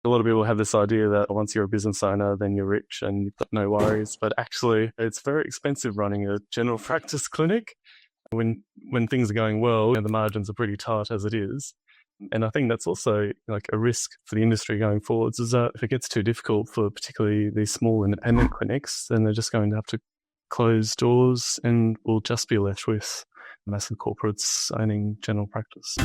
A lot of people have this idea that once you're a business owner, then you're rich and you've got no worries. But actually, it's very expensive running a general practice clinic. When things are going well, the margins are pretty tight as it is. And I think that's also like a risk for the industry going forwards is that if it gets too difficult for particularly these small independent clinics, then they're just going to have to close doors and we'll just be left with massive corporates owning general practice.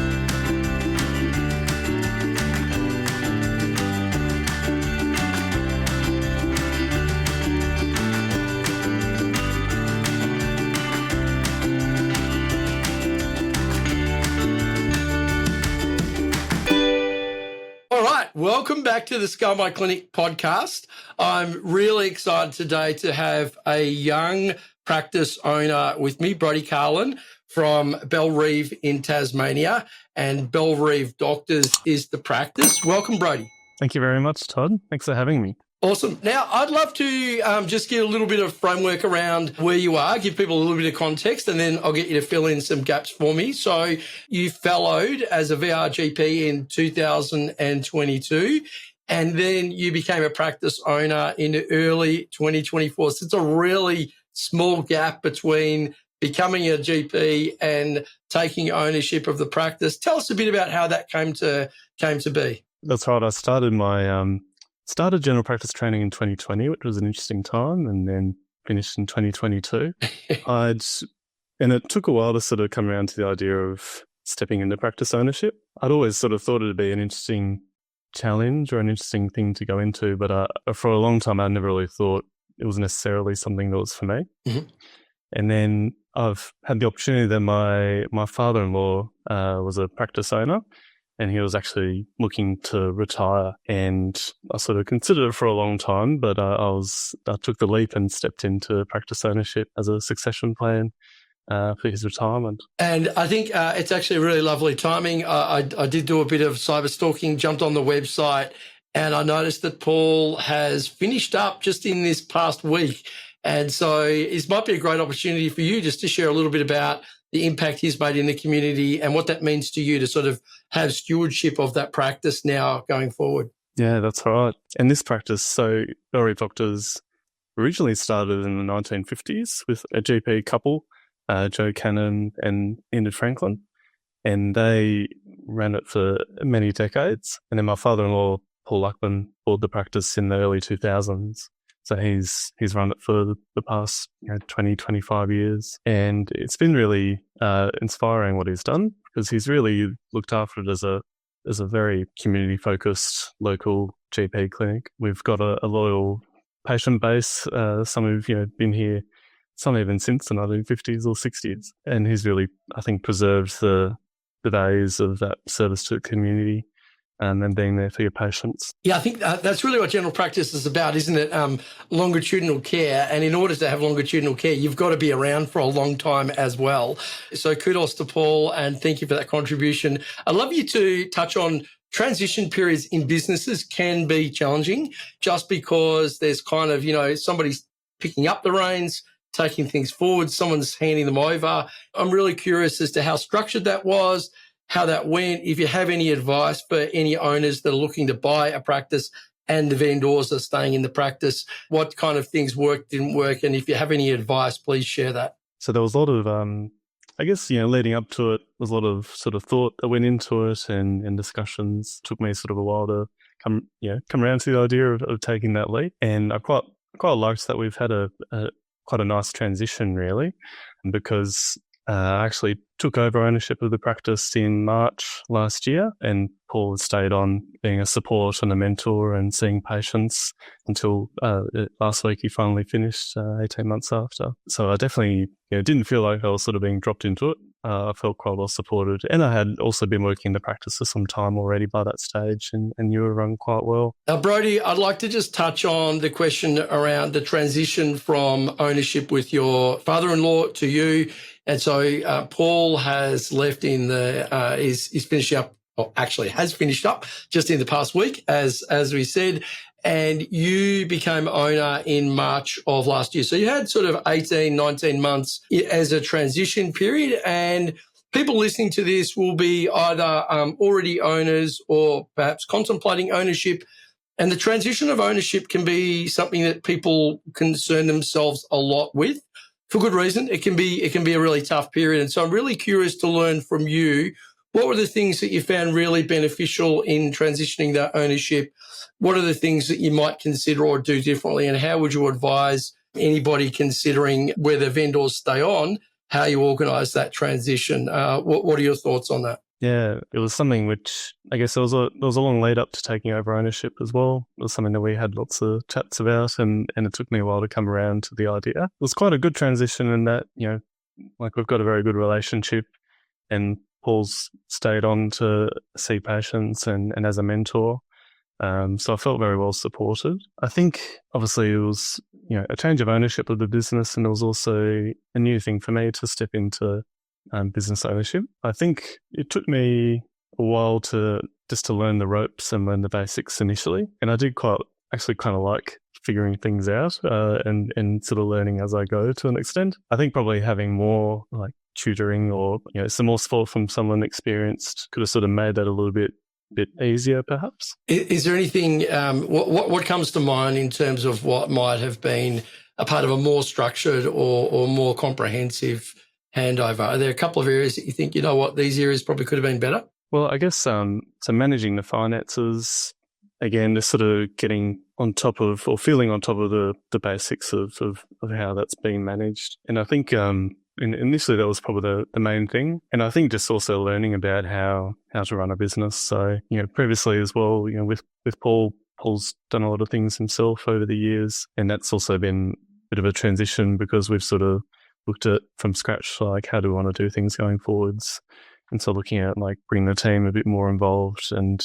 All right, welcome back to the Scale My Clinic podcast. I'm really excited today to have a young practice owner with me, Brodie Carlin from Bellerive in Tasmania, and Bellerive Doctors is the practice. Welcome, Brodie. Thank you very much, Todd. Thanks for having me. Awesome. Now, I'd love to just give a little bit of framework around where you are, give people a little bit of context, and then I'll get you to fill in some gaps for me. So you fellowed as a VRGP in 2022, and then you became a practice owner in early 2024. So it's a really small gap between becoming a GP and taking ownership of the practice. Tell us a bit about how that came to be. That's right. I started general practice training in 2020, which was an interesting time, and then finished in 2022. And it took a while to sort of come around to the idea of stepping into practice ownership. I'd always sort of thought it'd be an interesting challenge or an interesting thing to go into, but for a long time, I never really thought it was necessarily something that was for me. Mm-hmm. And then I've had the opportunity that my father-in-law was a practice owner, and he was actually looking to retire. And I sort of considered it for a long time, but I took the leap and stepped into practice ownership as a succession plan for his retirement. And I think it's actually really lovely timing. I did do a bit of cyber stalking, jumped on the website, and I noticed that Paul has finished up just in this past week. And so it might be a great opportunity for you just to share a little bit about the impact he's made in the community and what that means to you to sort of have stewardship of that practice now going forward. Yeah, that's right. And this practice, so Bellerive Doctors originally started in the 1950s with a GP couple, Joe Cannon and Enid Franklin, and they ran it for many decades. And then my father-in-law, Paul Luckman, bought the practice in the early 2000s. So he's run it for the past 20, 25 years. And it's been really inspiring what he's done, because he's really looked after it as a very community-focused local GP clinic. We've got a loyal patient base, some who've been here, some even since the 1950s or 60s. And he's really, I think, preserved the values of that service to the community and then being there for your patients. Yeah, I think that's really what general practice is about, isn't it? Longitudinal care. And in order to have longitudinal care, you've got to be around for a long time as well. So kudos to Paul and thank you for that contribution. I'd love you to touch on transition periods in businesses can be challenging just because there's kind of, somebody's picking up the reins, taking things forward, someone's handing them over. I'm really curious as to how structured that was, how that went, if you have any advice for any owners that are looking to buy a practice and the vendors are staying in the practice, what kind of things worked, didn't work, and if you have any advice, please share that. So there was a lot of, leading up to it, there was a lot of sort of thought that went into it and discussions. It took me sort of a while to come around to the idea of taking that leap. And I quite liked that we've had quite a nice transition, really, because I actually took over ownership of the practice in March last year, and Paul has stayed on being a support and a mentor and seeing patients until last week he finally finished 18 months after. So I definitely didn't feel like I was sort of being dropped into it. I felt quite well supported, and I had also been working in the practice for some time already by that stage, and you were run quite well. Now, Brodie, I'd like to just touch on the question around the transition from ownership with your father-in-law to you. And so Paul has left is finishing up, or actually has finished up just in the past week, as we said, and you became owner in March of last year. So you had sort of 18, 19 months as a transition period, and people listening to this will be either already owners or perhaps contemplating ownership. And the transition of ownership can be something that people concern themselves a lot with for good reason. It can be a really tough period. And so I'm really curious to learn from you, what were the things that you found really beneficial in transitioning that ownership? What are the things that you might consider or do differently? And how would you advise anybody considering whether vendors stay on, how you organise that transition? What are your thoughts on that? Yeah, it was something which I guess there was a long lead up to taking over ownership as well. It was something that we had lots of chats about, and it took me a while to come around to the idea. It was quite a good transition in that, like we've got a very good relationship, and Paul's stayed on to see patients and as a mentor. So I felt very well supported. I think obviously it was, a change of ownership of the business, and it was also a new thing for me to step into business ownership. I think it took me a while to learn the ropes and learn the basics initially. And I did actually kind of like figuring things out and sort of learning as I go to an extent. I think probably having more like tutoring or, some more support from someone experienced could have sort of made that a little bit easier perhaps. Is there anything, what comes to mind in terms of what might have been a part of a more structured or more comprehensive handover? Are there a couple of areas that you think, these areas probably could have been better? Well, I guess so managing the finances, again, just sort of getting on top of or feeling on top of the basics of how that's being managed. And I think initially that was probably the main thing. And I think just also learning about how to run a business. So, previously as well, with Paul's done a lot of things himself over the years. And that's also been a bit of a transition because we've sort of looked at from scratch, like how do we want to do things going forwards. And so looking at like bringing the team a bit more involved and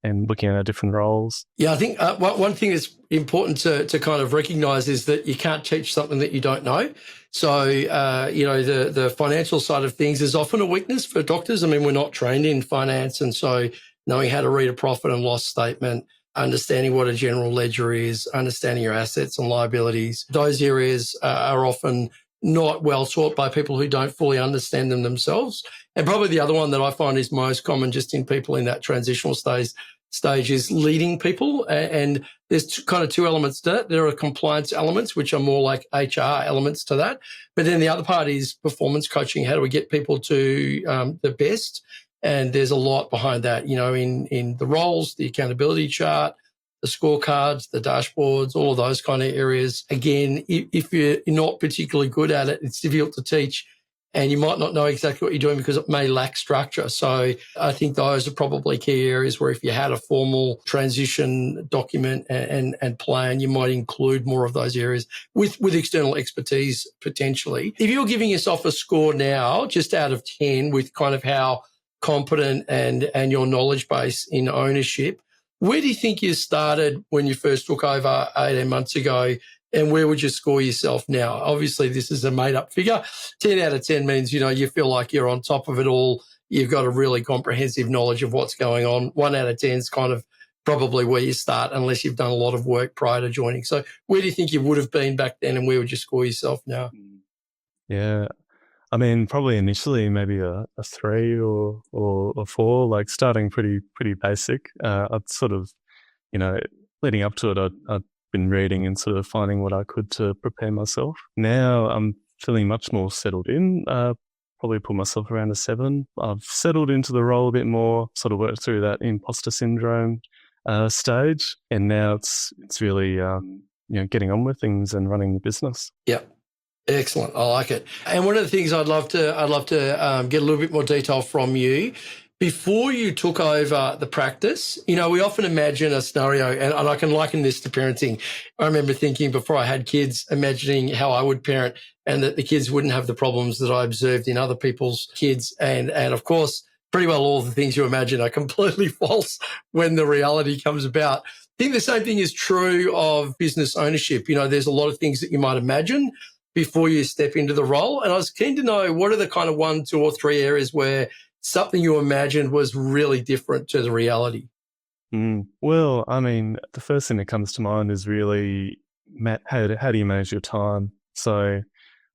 looking at our different roles. Yeah, I think one thing that's important to kind of recognise is that you can't teach something that you don't know. So, the financial side of things is often a weakness for doctors. I mean, we're not trained in finance. And so knowing how to read a profit and loss statement, understanding what a general ledger is, understanding your assets and liabilities, those areas are often not well taught by people who don't fully understand them themselves. And probably the other one that I find is most common just in people in that transitional stage is leading people. And there's kind of two elements to that. There are compliance elements, which are more like HR elements to that. But then the other part is performance coaching. How do we get people to the best? And there's a lot behind that, in the roles, the accountability chart, the scorecards, the dashboards, all of those kind of areas. Again, if you're not particularly good at it, it's difficult to teach and you might not know exactly what you're doing because it may lack structure. So I think those are probably key areas where if you had a formal transition document and plan, you might include more of those areas with external expertise potentially. If you're giving yourself a score now, just out of 10 with kind of how competent and your knowledge base in ownership, where do you think you started when you first took over 18 months ago, and where would you score yourself now? Obviously, this is a made-up figure. 10 out of 10 means, you feel like you're on top of it all. You've got a really comprehensive knowledge of what's going on. 1 out of 10 is kind of probably where you start unless you've done a lot of work prior to joining. So where do you think you would have been back then, and where would you score yourself now? Yeah. I mean, probably initially maybe a 3 or 4, like starting pretty basic. I'd sort of, leading up to it, I'd been reading and sort of finding what I could to prepare myself. Now I'm feeling much more settled in. Probably put myself around a 7. I've settled into the role a bit more, sort of worked through that imposter syndrome stage, and now it's really getting on with things and running the business. Yep. Excellent. I like it. And one of the things I'd love to get a little bit more detail from you. Before you took over the practice, we often imagine a scenario, and I can liken this to parenting. I remember thinking before I had kids, imagining how I would parent and that the kids wouldn't have the problems that I observed in other people's kids. And of course, pretty well all the things you imagine are completely false when the reality comes about. I think the same thing is true of business ownership. There's a lot of things that you might imagine before you step into the role. And I was keen to know, what are the kind of 1, 2 or 3 areas where something you imagined was really different to the reality? Well, I mean, the first thing that comes to mind is really how do you manage your time? So,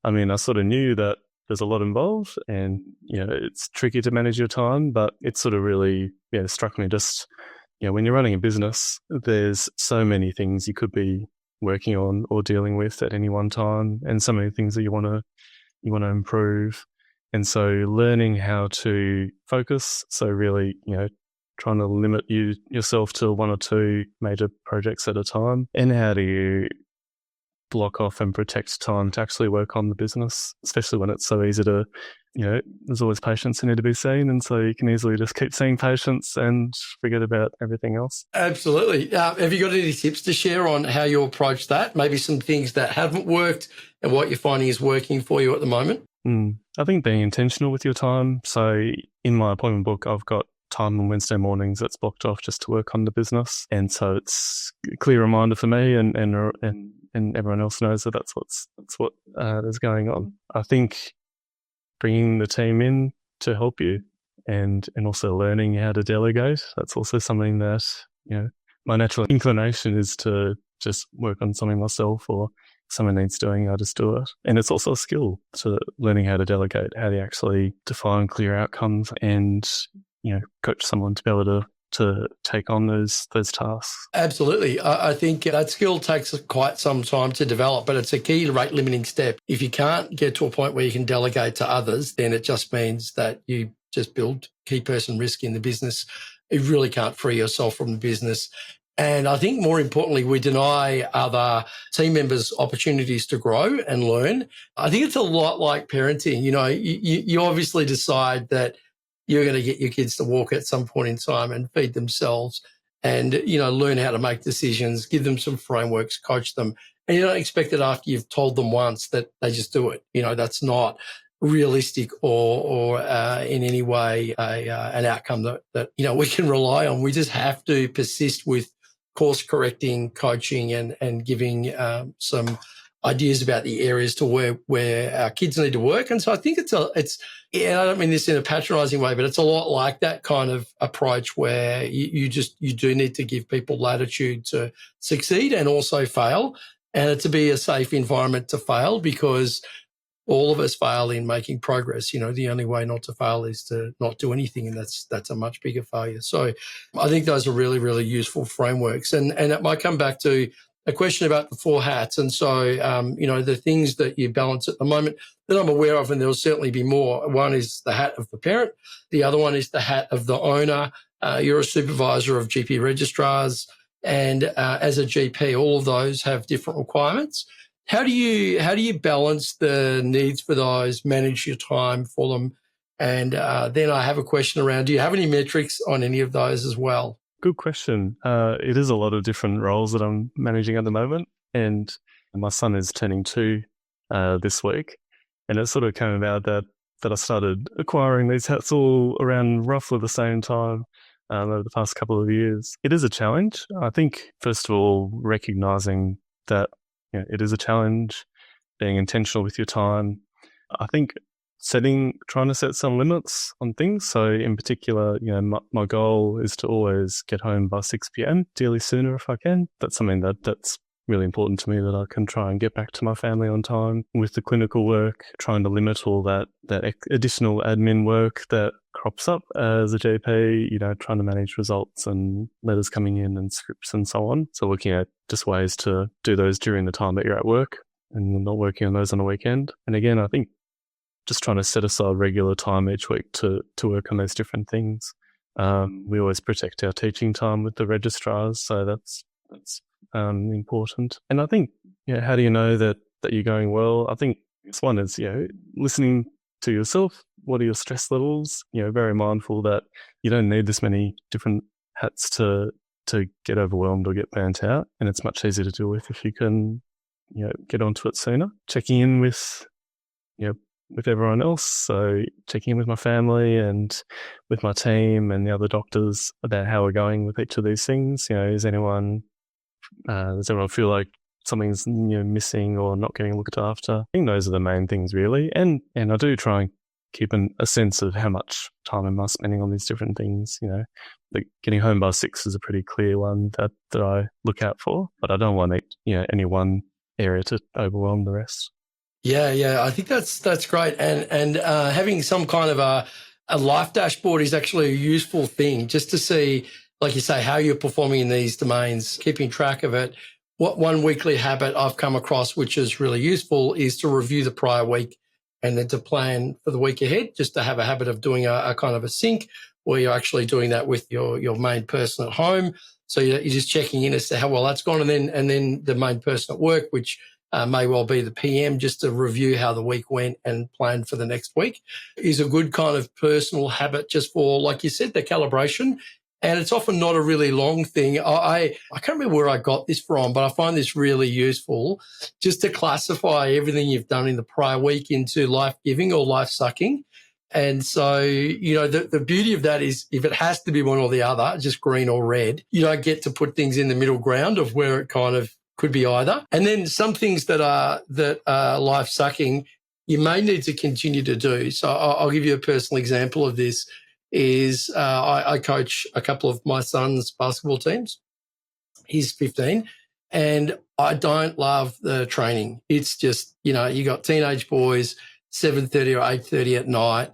I mean, I sort of knew that there's a lot involved and, it's tricky to manage your time, but it sort of really struck me just when you're running a business, there's so many things you could be working on or dealing with at any one time, and so many things that you want to improve. And so learning how to focus, so really, trying to limit yourself to one or two major projects at a time, and how do you block off and protect time to actually work on the business, especially when it's so easy to, there's always patients who need to be seen. And so you can easily just keep seeing patients and forget about everything else. Absolutely. Have you got any tips to share on how you approach that? Maybe some things that haven't worked and what you're finding is working for you at the moment? I think being intentional with your time. So in my appointment book, I've got time on Wednesday mornings that's blocked off just to work on the business. And so it's a clear reminder for me and everyone else knows that that's what is going on. I think bringing the team in to help you and also learning how to delegate, that's also something that, my natural inclination is to just work on something myself, or someone needs doing, I just do it. And it's also a skill to learning how to delegate, how to actually define clear outcomes and, coach someone to be able to take on those tasks. Absolutely. I think that skill takes quite some time to develop, but it's a key rate limiting step. If you can't get to a point where you can delegate to others, then it just means that you just build key person risk in the business. You really can't free yourself from the business. And I think more importantly, we deny other team members opportunities to grow and learn. I think it's a lot like parenting. You obviously decide that you're going to get your kids to walk at some point in time and feed themselves and, learn how to make decisions, give them some frameworks, coach them. And you don't expect that after you've told them once that they just do it. That's not realistic or in any way an outcome that we can rely on. We just have to persist with course correcting, coaching and giving some ideas about the areas to where our kids need to work. And so I think it's I don't mean this in a patronizing way, but it's a lot like that kind of approach where you do need to give people latitude to succeed and also fail, and to be a safe environment to fail, because all of us fail in making progress. The only way not to fail is to not do anything, and that's a much bigger failure. So I think those are really, really useful frameworks. And it might come back to a question about the 4 hats. And so, the things that you balance at the moment that I'm aware of, and there'll certainly be more. One is the hat of the parent. The other one is the hat of the owner. You're a supervisor of GP registrars. And as a GP, all of those have different requirements. How do you balance the needs for those, manage your time for them? And then I have a question around, do you have any metrics on any of those as well? Good question. It is a lot of different roles that I'm managing at the moment. And my son is turning 2 this week. And it sort of came about that I started acquiring these hats all around roughly the same time over the past couple of years. It is a challenge. I think, first of all, recognizing that it is a challenge, being intentional with your time. I think trying to set some limits on things. So in particular, my goal is to always get home by 6 p.m, ideally sooner if I can. That's something that's really important to me, that I can try and get back to my family on time. With the clinical work, trying to limit all that additional admin work that crops up as a GP, trying to manage results and letters coming in and scripts and so on. So looking at just ways to do those during the time that you're at work and not working on those on a weekend. And again, I think just trying to set aside regular time each week to work on those different things. We always protect our teaching time with the registrars, so that's important. And I think, how do you know that you're going well? I think this one is, listening to yourself. What are your stress levels? Very mindful that you don't need this many different hats to get overwhelmed or get burnt out. And it's much easier to deal with if you can, get onto it sooner. Checking in with everyone else. So checking in with my family and with my team and the other doctors about how we're going with each of these things. Does everyone feel like something's missing or not getting looked after? I think those are the main things really. And I do try and keep a sense of how much time am I spending on these different things. Like getting home by 6 is a pretty clear one that I look out for, but I don't want any one area to overwhelm the rest. Yeah, I think that's great, and having some kind of a life dashboard is actually a useful thing, just to see like you say, how you're performing in these domains, keeping track of it. What one weekly habit I've come across, which is really useful, is to review the prior week and then to plan for the week ahead, just to have a habit of doing a kind of a sync where you're actually doing that with your main person at home. So you're just checking in as to how well that's gone. And then the main person at work, which may well be the PM, just to review how the week went and plan for the next week, is a good kind of personal habit just for, like you said, the calibration. And it's often not a really long thing. I can't remember where I got this from, but I find this really useful just to classify everything you've done in the prior week into life-giving or life-sucking. And so, the beauty of that is if it has to be one or the other, just green or red, you don't get to put things in the middle ground of where it kind of could be either. And then some things that are life-sucking, you may need to continue to do. So I'll give you a personal example of this. I coach a couple of my son's basketball teams. He's 15, and I don't love the training. It's just, you got teenage boys, 7:30 or 8:30 at night,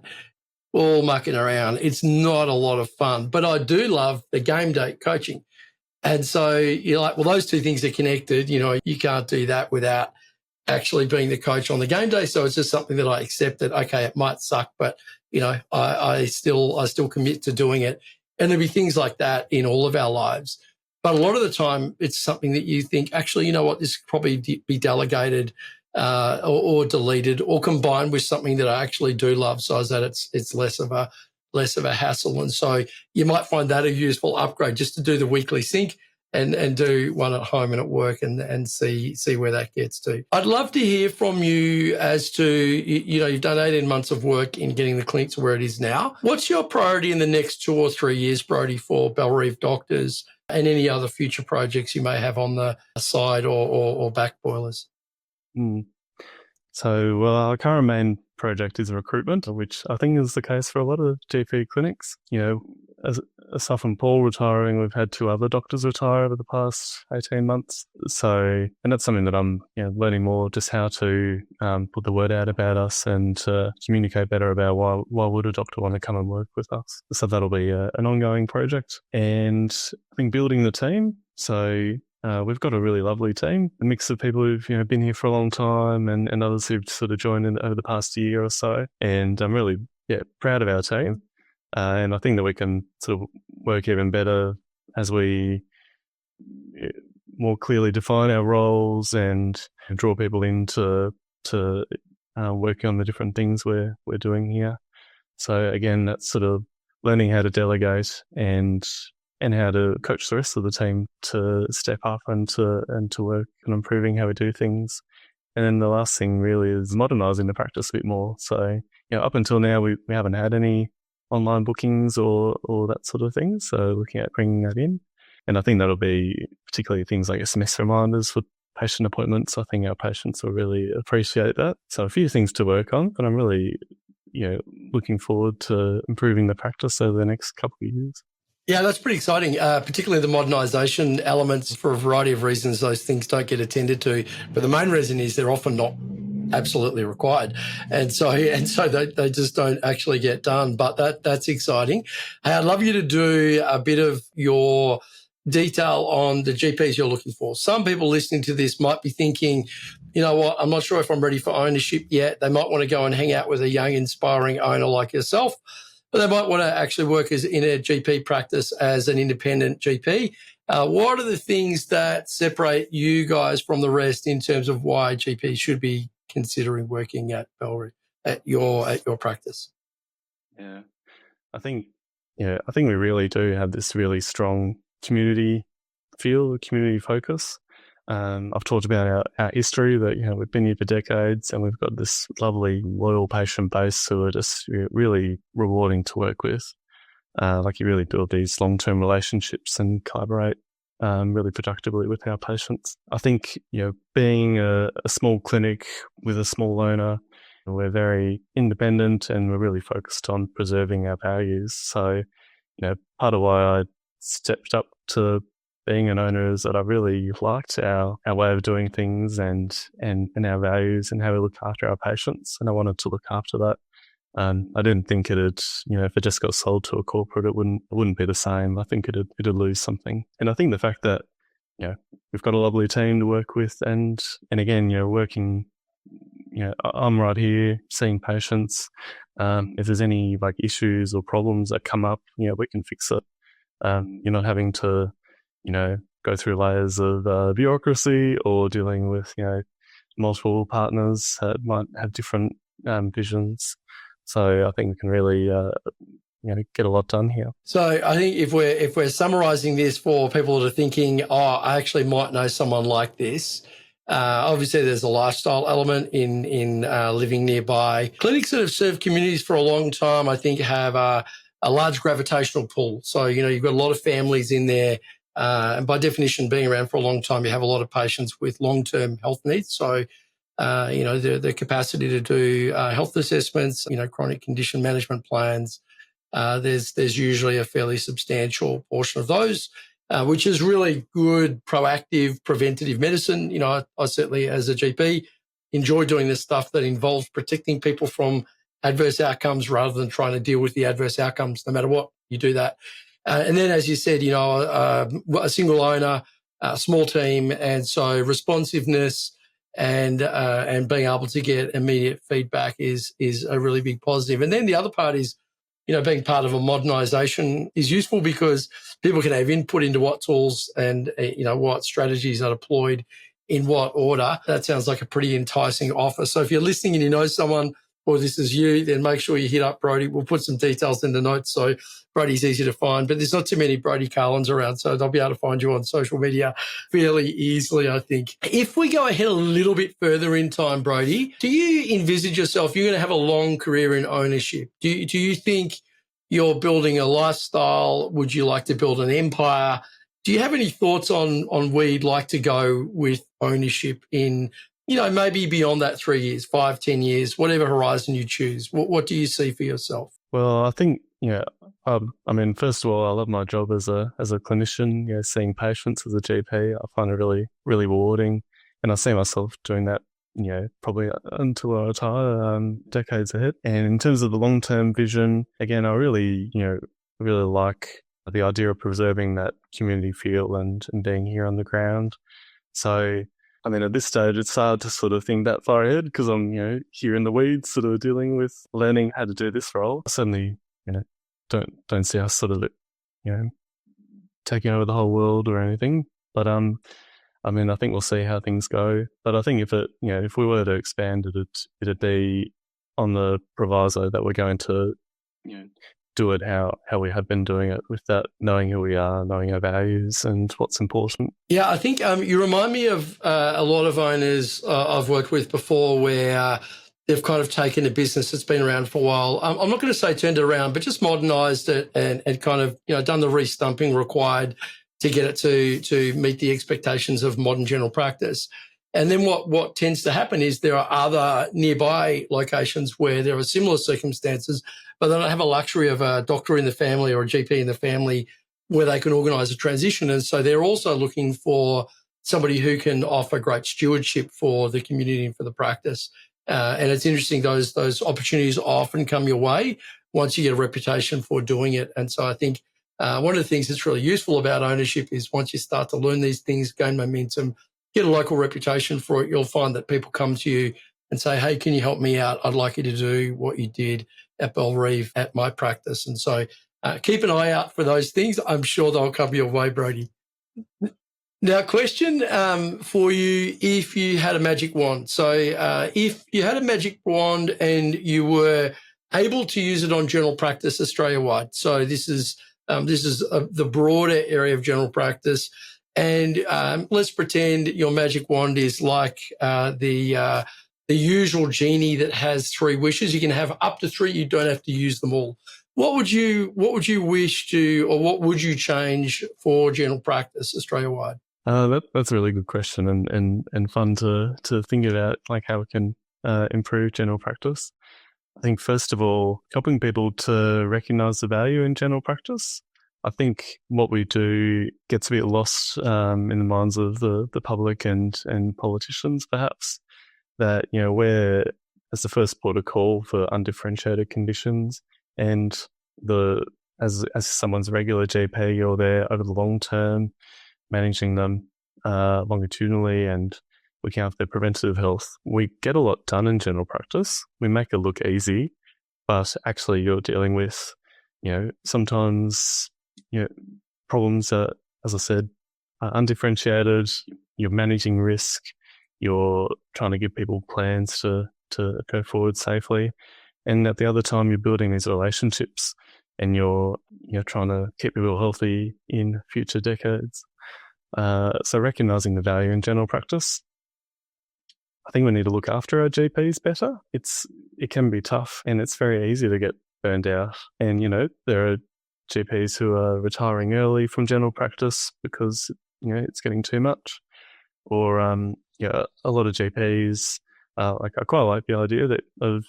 all mucking around. It's not a lot of fun, but I do love the game day coaching. And so you're like, well, those two things are connected. You can't do that without actually being the coach on the game day. So it's just something that I accept that, okay, it might suck, but I still commit to doing it. And there'll be things like that in all of our lives. But a lot of the time it's something that you think, actually, you know what, this could probably be delegated or deleted or combined with something that I actually do love, so that it's less of a hassle. And so you might find that a useful upgrade, just to do the weekly sync and do one at home and at work and see where that gets to. I'd love to hear from you as to, you've done 18 months of work in getting the clinic to where it is now. What's your priority in the next 2 or 3 years, Brodie, for Bellerive Doctors and any other future projects you may have on the side or back boilers? So, our current main project is recruitment, which I think is the case for a lot of GP clinics. Aside from Paul retiring, we've had 2 other doctors retire over the past 18 months. So, and that's something that I'm learning more, just how to put the word out about us and communicate better about why would a doctor want to come and work with us. So that'll be an ongoing project. And I think building the team. So we've got a really lovely team, a mix of people who've been here for a long time and others who've sort of joined in over the past year or so. And I'm really proud of our team. And I think that we can sort of work even better as we more clearly define our roles and draw people into working on the different things we're doing here. So again, that's sort of learning how to delegate and how to coach the rest of the team to step up and to work on improving how we do things. And then the last thing really is modernising the practice a bit more. So up until now, we haven't had any online bookings or that sort of thing. So looking at bringing that in. And I think that'll be particularly things like SMS reminders for patient appointments. I think our patients will really appreciate that. So a few things to work on, but I'm really, looking forward to improving the practice over the next couple of years. Yeah, that's pretty exciting, particularly the modernisation elements. For a variety of reasons, those things don't get attended to. But the main reason is they're often not absolutely required. And so they just don't actually get done. But that's exciting. Hey, I'd love you to do a bit of your detail on the GPs you're looking for. Some people listening to this might be thinking, you know what, I'm not sure if I'm ready for ownership yet. They might want to go and hang out with a young, inspiring owner like yourself. But they might want to actually work in a GP practice as an independent GP. What are the things that separate you guys from the rest in terms of why GPs should be considering working at Bellerive, at your practice? Yeah, I think we really do have this really strong community feel, community focus. I've talked about our history that, we've been here for decades and we've got this lovely loyal patient base who are just really rewarding to work with. You really build these long-term relationships and collaborate really productively with our patients. I think, being a small clinic with a small owner, we're very independent and we're really focused on preserving our values. So, part of why I stepped up to being an owner is that I really liked our way of doing things and our values and how we look after our patients. And I wanted to look after that I didn't think it'd, if it just got sold to a corporate, it wouldn't be the same. I think it'd lose something. And I think the fact that, we've got a lovely team to work with, and again, working, I'm right here seeing patients. If there's any like issues or problems that come up, we can fix it. You're not having to, go through layers of bureaucracy or dealing with, multiple partners that might have different visions. So I think we can really, get a lot done here. So I think if we're summarising this for people that are thinking, I actually might know someone like this. Obviously, there's a lifestyle element in living nearby. Clinics that have served communities for a long time, I think, have a large gravitational pull. So, you've got a lot of families in there. And by definition, being around for a long time, you have a lot of patients with long-term health needs. So, the capacity to do health assessments, chronic condition management plans, there's usually a fairly substantial portion of those, which is really good, proactive, preventative medicine. I certainly, as a GP, enjoy doing this stuff that involves protecting people from adverse outcomes rather than trying to deal with the adverse outcomes. No matter what, you do that. And then, as you said, a single owner, a small team, and so responsiveness and being able to get immediate feedback is a really big positive. And then the other part is, being part of a modernisation is useful because people can have input into what tools and, what strategies are deployed in what order. That sounds like a pretty enticing offer. So if you're listening and you know someone, or this is you, then make sure you hit up Brodie. We'll put some details in the notes so Brodie's easy to find. But there's not too many Brodie Carlins around, so they'll be able to find you on social media fairly easily, I think. If we go ahead a little bit further in time, Brodie, do you envisage yourself, you're going to have a long career in ownership? Do you think you're building a lifestyle? Would you like to build an empire? Do you have any thoughts on where you'd like to go with ownership in, maybe beyond that 3 years, 5, 10 years, whatever horizon you choose? What do you see for yourself? Well, I think, first of all, I love my job as a clinician, seeing patients as a GP. I find it really, really rewarding. And I see myself doing that, probably until I retire, decades ahead. And in terms of the long-term vision, again, I really, really like the idea of preserving that community feel and being here on the ground. So, at this stage, it's hard to sort of think that far ahead because I'm, here in the weeds, sort of dealing with learning how to do this role. I certainly, don't see us sort of, taking over the whole world or anything. But, I think we'll see how things go. But I think if we were to expand it, it'd be on the proviso that we're going to, do it how we have been doing it, with that knowing who we are, knowing our values and what's important. Yeah, I think you remind me of a lot of owners I've worked with before where they've kind of taken a business that's been around for a while. I'm not going to say turned it around, but just modernised it and kind of done the re-stumping required to get it to meet the expectations of modern general practice. And then what tends to happen is there are other nearby locations where there are similar circumstances, but they don't have a luxury of a doctor in the family or a GP in the family where they can organise a transition. And so they're also looking for somebody who can offer great stewardship for the community and for the practice. And it's interesting, those opportunities often come your way once you get a reputation for doing it. And so I think one of the things that's really useful about ownership is once you start to learn these things, gain momentum, get a local reputation for it, you'll find that people come to you and say, hey, can you help me out? I'd like you to do what you did at Belrive at my practice. And so keep an eye out for those things. I'm sure they'll come your way, Brodie. Now, question for you, if you had a magic wand. So if you had a magic wand and you were able to use it on general practice Australia-wide, so this is the broader area of general practice, and let's pretend your magic wand is like the usual genie that has 3 wishes. You can have up to 3. You don't have to use them all. What would you wish to, or what would you change for general practice Australia-wide? That's a really good question and fun to think about, like how we can improve general practice. I think, first of all, helping people to recognise the value in general practice. I think what we do gets a bit lost in the minds of the public and politicians, perhaps, that, we're as the first port of call for undifferentiated conditions. And as someone's regular GP, you're there over the long term, managing them longitudinally and looking after their preventative health. We get a lot done in general practice. We make it look easy, but actually you're dealing with, sometimes, problems that, as I said, are undifferentiated. You're managing risk. You're trying to give people plans to go forward safely. And at the other time, you're building these relationships and you're trying to keep people healthy in future decades. So recognizing the value in general practice. I think we need to look after our GPs better. It can be tough and it's very easy to get burned out. And, there are GPs who are retiring early from general practice because, it's getting too much. Or, a lot of GPs, I quite like the idea of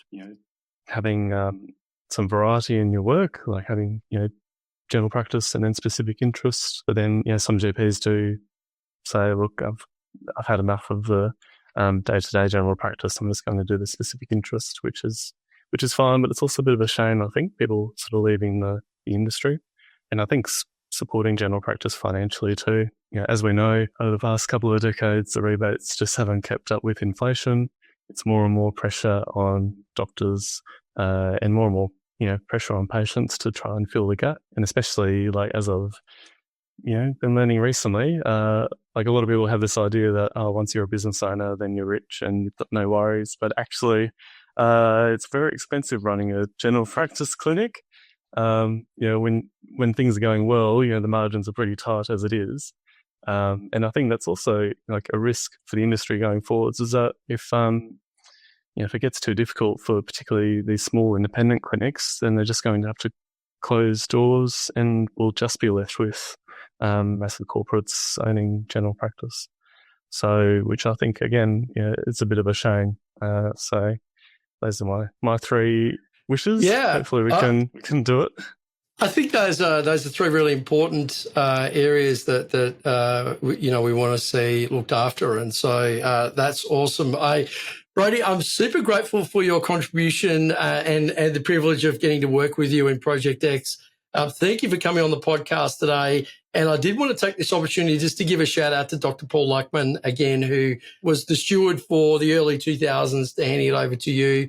having some variety in your work, like having, general practice and then specific interests. But then, some GPs do say, look, I've had enough of the day-to-day general practice. I'm just going to do the specific interest, which is fine, but it's also a bit of a shame, I think, people sort of leaving the industry. And I think supporting general practice financially too. As we know, over the past couple of decades, the rebates just haven't kept up with inflation. It's more and more pressure on doctors and more, pressure on patients to try and fill the gap. And especially as I've, been learning recently, a lot of people have this idea that, once you're a business owner, then you're rich and you've got no worries. But actually, it's very expensive running a general practice clinic. When things are going well, the margins are pretty tight as it is. And I think that's also a risk for the industry going forwards is that if it gets too difficult for particularly these small independent clinics, then they're just going to have to close doors and we'll just be left with massive corporates owning general practice. So, which I think, again, it's a bit of a shame. So those are my three wishes. Yeah. Hopefully we can do it. I think those are three really important areas that we want to see looked after, and so that's awesome. Brodie, I'm super grateful for your contribution and the privilege of getting to work with you in Project X. Thank you for coming on the podcast today. And I did want to take this opportunity just to give a shout out to Dr. Paul Luckman again, who was the steward for the early 2000s, to handing it over to you,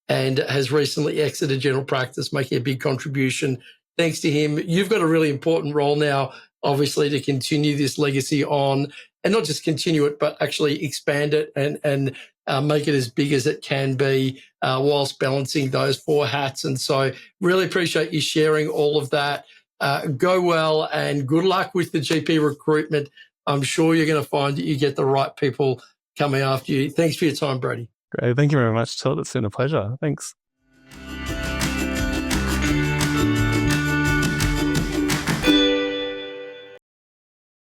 and has recently exited general practice, making a big contribution. Thanks to him, you've got a really important role now, obviously, to continue this legacy on, and not just continue it, but actually expand it and make it as big as it can be whilst balancing those four hats. And so really appreciate you sharing all of that. Go well and good luck with the GP recruitment. I'm sure you're going to find that you get the right people coming after you. Thanks for your time, Brodie. Great. Thank you very much, Todd. It's been a pleasure. Thanks.